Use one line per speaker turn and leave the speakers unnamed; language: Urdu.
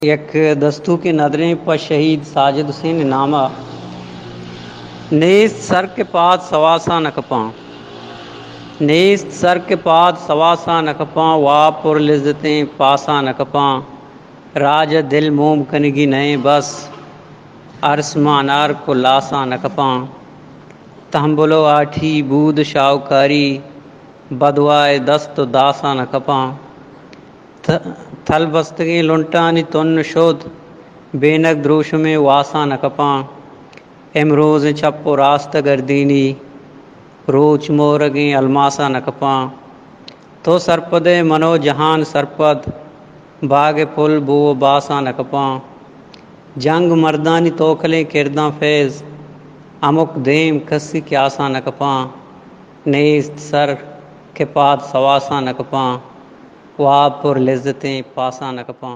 یک دستو کے نظریں پر شہید ساجد حسین نامہ نیست سر کے پاد سواسا نکپاں نیست سر کے پاد سواسا نکپاں وا پر لذتیں پاسا نکپاں راج دل موم کنگی نئے بس عرص مانار کو لاسا نکپاں تہمبلو آٹھی بود شاوکاری بدوائے دست داسا نکپاں تھل بستگیں لنٹانی تن شد بینک دروش میں واسا نکپاں امروز چپ و راست گردینی روچ مورگیں الماسا نکپاں تو سرپدے منو جہان سرپد باغ پل بو باسا نکپاں جنگ مردانی توکلیں کرداں فیض امک دیم کسی کیاسا نکپاں نیست سر کے پاد سواسا نکپاں وا پر لذتیں پاسا نکپاں